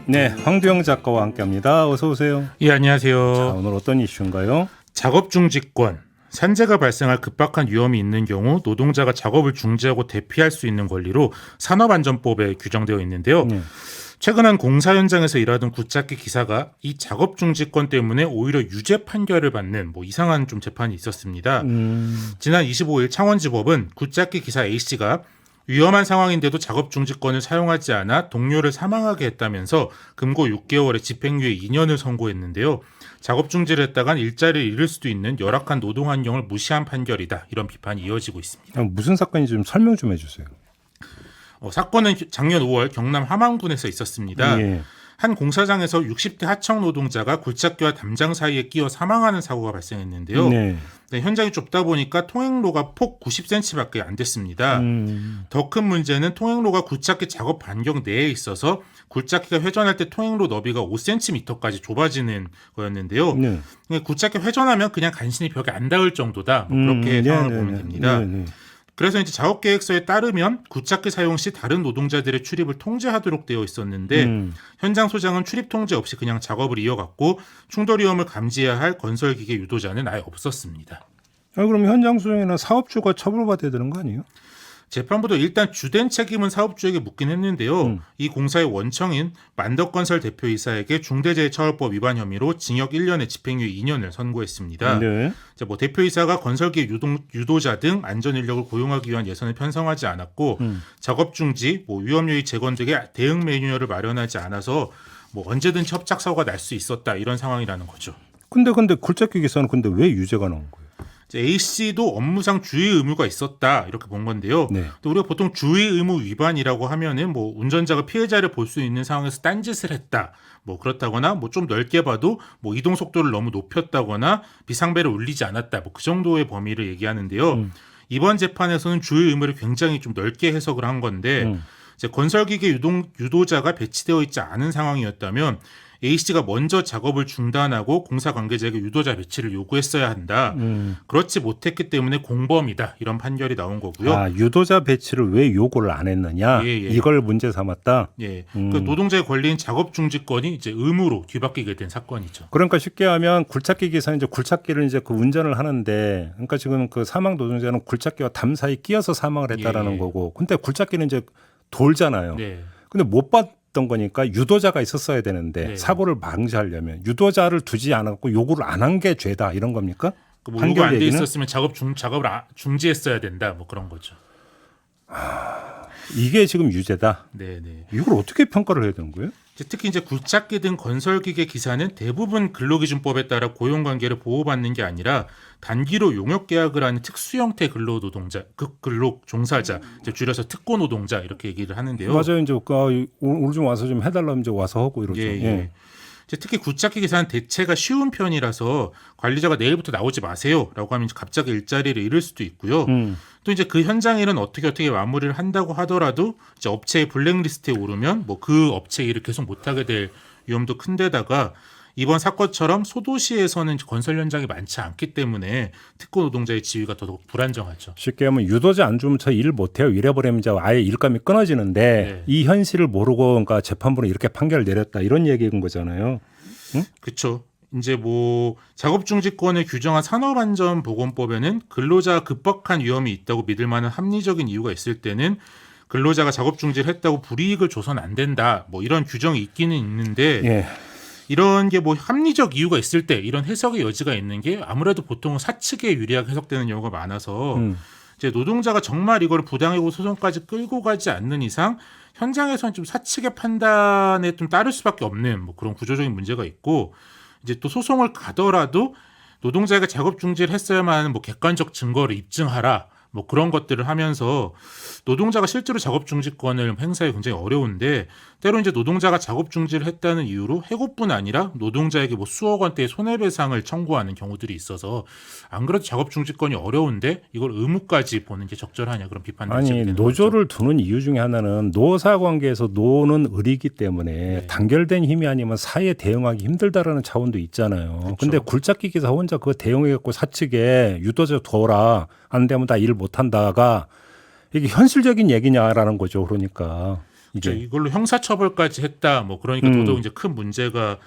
네, 황두영 작가와 함께합니다. 어서 오세요. 예, 안녕하세요. 자, 오늘 어떤 이슈인가요? 작업 중지권. 산재가 발생할 급박한 위험이 있는 경우 노동자가 작업을 중지하고 대피할 수 있는 권리로 산업안전법에 규정되어 있는데요. 최근 한 공사 현장에서 일하던 굿잡기 기사가 이 작업 중지권 때문에 오히려 유죄 판결을 받는 이상한 좀 재판이 있었습니다. 지난 25일 창원지법은 굿잡기 기사 A씨가 위험한 상황인데도 작업 중지권을 사용하지 않아 동료를 사망하게 했다면서 금고 6개월에 집행유예 2년을 선고했는데요. 작업 중지를 했다간 일자리를 잃을 수도 있는 열악한 노동 환경을 무시한 판결이다. 이런 비판이 이어지고 있습니다. 무슨 사건인지 좀 설명 좀 해주세요. 사건은 작년 5월 경남 함안군에서 있었습니다. 예. 한 공사장에서 60대 하청 노동자가 굴착기와 담장 사이에 끼어 사망하는 사고가 발생했는데요. 네. 현장이 좁다 보니까 통행로가 폭 90cm밖에 안 됐습니다. 더 큰 문제는 통행로가 굴착기 작업 반경 내에 있어서 굴착기가 회전할 때 통행로 너비가 5cm까지 좁아지는 거였는데요. 네. 굴착기 회전하면 그냥 간신히 벽에 안 닿을 정도다. 그렇게 상황을 보면 됩니다. 그래서 이제 작업 계획서에 따르면 굴착기 사용 시 다른 노동자들의 출입을 통제하도록 되어 있었는데 현장 소장은 출입 통제 없이 그냥 작업을 이어갔고 충돌 위험을 감지해야 할 건설기계 유도자는 아예 없었습니다. 그럼 현장 소장이나 사업주가 처벌받아야 되는 거 아니에요? 재판부도 일단 주된 책임은 사업주에게 묻긴 했는데요. 이 공사의 원청인 만덕건설 대표이사에게 중대재해처벌법 위반 혐의로 징역 1년에 집행유예 2년을 선고했습니다. 네. 대표이사가 건설기 유도자 등 안전인력을 고용하기 위한 예산을 편성하지 않았고 작업 중지, 위험요의 재건 등의 대응 매뉴얼을 마련하지 않아서 언제든지 협작 사고가 날 수 있었다 이런 상황이라는 거죠. 근데 굴착기 기사는 왜 유죄가 나온 거예요? A씨도 업무상 주의 의무가 있었다 이렇게 본 건데요. 네. 또 우리가 보통 주의 의무 위반이라고 하면은 운전자가 피해자를 볼 수 있는 상황에서 딴짓을 했다. 그렇다거나 좀 넓게 봐도 이동 속도를 너무 높였다거나 비상벨을 울리지 않았다. 그 정도의 범위를 얘기하는데요. 이번 재판에서는 주의 의무를 굉장히 좀 넓게 해석을 한 건데 이제 건설기계 유도자가 배치되어 있지 않은 상황이었다면 A씨가 먼저 작업을 중단하고 공사 관계자에게 유도자 배치를 요구했어야 한다. 그렇지 못했기 때문에 공범이다. 이런 판결이 나온 거고요. 유도자 배치를 왜 요구를 안 했느냐? 예. 이걸 문제 삼았다. 예. 그 노동자의 권리인 작업 중지권이 이제 의무로 뒤바뀌게 된 사건이죠. 그러니까 쉽게 하면 굴착기 기사는 이제 굴착기를 이제 그 운전을 하는데, 그러니까 지금 그 사망 노동자는 굴착기와 담 사이 끼어서 사망을 했다라는 거고, 근데 굴착기는 이제 돌잖아요. 네. 근데 못 봤던 거니까 유도자가 있었어야 되는데 네. 사고를 방지하려면 유도자를 두지 않았고 요구를 안 한 게 죄다 이런 겁니까? 요구 안 돼 있었으면 작업을 중지했어야 된다. 그런 거죠. 이게 지금 유죄다. 네. 이걸 어떻게 평가를 해야 되는 거예요? 특히 이제 굴착기 등 건설기계 기사는 대부분 근로기준법에 따라 고용관계를 보호받는 게 아니라 단기로 용역계약을 하는 특수 형태 근로노동자, 근로 종사자, 이제 줄여서 특고노동자 이렇게 얘기를 하는데요. 맞아요. 이제 오늘 좀 와서 좀 해달라면 이제 와서 하고 이러죠. 예. 특히 굴착기 기사는 대체가 쉬운 편이라서 관리자가 내일부터 나오지 마세요라고 하면 갑자기 일자리를 잃을 수도 있고요. 또 이제 그 현장 일은 어떻게 마무리를 한다고 하더라도 이제 업체의 블랙리스트에 오르면 그 업체 일을 계속 못하게 될 위험도 큰데다가 이번 사건처럼 소도시에서는 건설 현장이 많지 않기 때문에 특고 노동자의 지위가 더더욱 불안정하죠. 쉽게 하면 유도자 안 주면 저 일 못해요. 이래버리면 이제 아예 일감이 끊어지는데 이 현실을 모르고 그러니까 재판부는 이렇게 판결을 내렸다 이런 얘기인 거잖아요. 응? 그렇죠. 이제 작업 중지권을 규정한 산업안전보건법에는 근로자가 급박한 위험이 있다고 믿을 만한 합리적인 이유가 있을 때는 근로자가 작업 중지를 했다고 불이익을 줘서는 안 된다. 이런 규정이 있기는 있는데 이런 게 합리적 이유가 있을 때 이런 해석의 여지가 있는 게 아무래도 보통 사측에 유리하게 해석되는 경우가 많아서 이제 노동자가 정말 이걸 부당해고 소송까지 끌고 가지 않는 이상 현장에서는 좀 사측의 판단에 좀 따를 수밖에 없는 그런 구조적인 문제가 있고 이제 또 소송을 가더라도 노동자가 작업 중지를 했어야만 하는 객관적 증거를 입증하라. 그런 것들을 하면서 노동자가 실제로 작업 중지권을 행사하기 굉장히 어려운데 때로 이제 노동자가 작업 중지를 했다는 이유로 해고뿐 아니라 노동자에게 수억 원대의 손해배상을 청구하는 경우들이 있어서 안 그래도 작업 중지권이 어려운데 이걸 의무까지 보는 게 적절하냐 그런 비판들이 아니 노조를 두는 이유 중에 하나는 노사 관계에서 노는 을이기 때문에 단결된 힘이 아니면 사회에 대응하기 힘들다라는 차원도 있잖아요. 그렇죠. 근데 굴착기 기사 혼자 그거 대응해갖고 사측에 유도자 둬라 안 되면 다 일 못한다가 이게 현실적인 얘기냐라는 거죠. 그러니까. 이게. 이걸로 형사처벌까지 했다. 뭐 그러니까 더더욱 이제 큰 문제가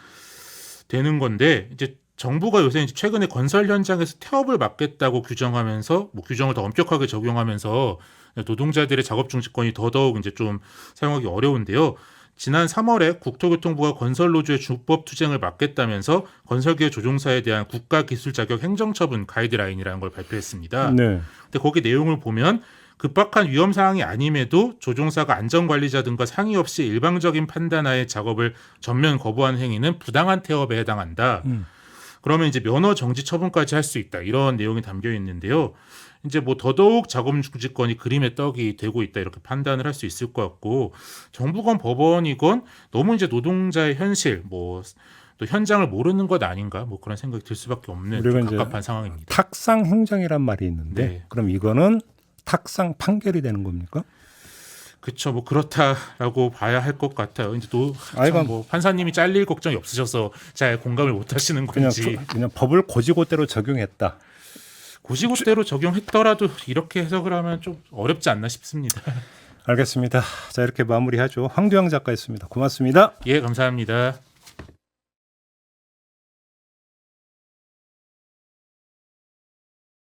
되는 건데 이제 정부가 요새 이제 최근에 건설 현장에서 태업을 막겠다고 규정하면서 뭐 규정을 더 엄격하게 적용하면서 노동자들의 작업 중지권이 더더욱 이제 좀 사용하기 어려운데요. 지난 3월에 국토교통부가 건설노조의 주법 투쟁을 막겠다면서 건설기업 조종사에 대한 국가기술자격 행정처분 가이드라인이라는 걸 발표했습니다. 네. 근데 거기 내용을 보면 급박한 위험 사항이 아님에도 조종사가 안전관리자 등과 상의 없이 일방적인 판단하에 작업을 전면 거부하는 행위는 부당한 태업에 해당한다. 그러면 이제 면허 정지 처분까지 할 수 있다. 이런 내용이 담겨 있는데요. 이제 뭐 더더욱 작업 중지권이 그림의 떡이 되고 있다. 이렇게 판단을 할 수 있을 것 같고 정부건 법원이건 너무 이제 노동자의 현실 뭐 또 현장을 모르는 것 아닌가 뭐 그런 생각이 들 수밖에 없는 좀 우리가 이제 갑갑한 상황입니다. 탁상 행정이란 말이 있는데 네. 그럼 이거는 탁상 판결이 되는 겁니까? 그렇죠. 뭐 그렇다라고 봐야 할 것 같아요. 이제 또 아이가 뭐 판사님이 잘릴 걱정이 없으셔서 잘 공감을 못 하시는 건지 그냥 법을 고지고대로 적용했다. 고지고대로 적용했더라도 이렇게 해석을 하면 좀 어렵지 않나 싶습니다. 알겠습니다. 자, 이렇게 마무리하죠. 황두영 작가였습니다. 고맙습니다. 예, 감사합니다.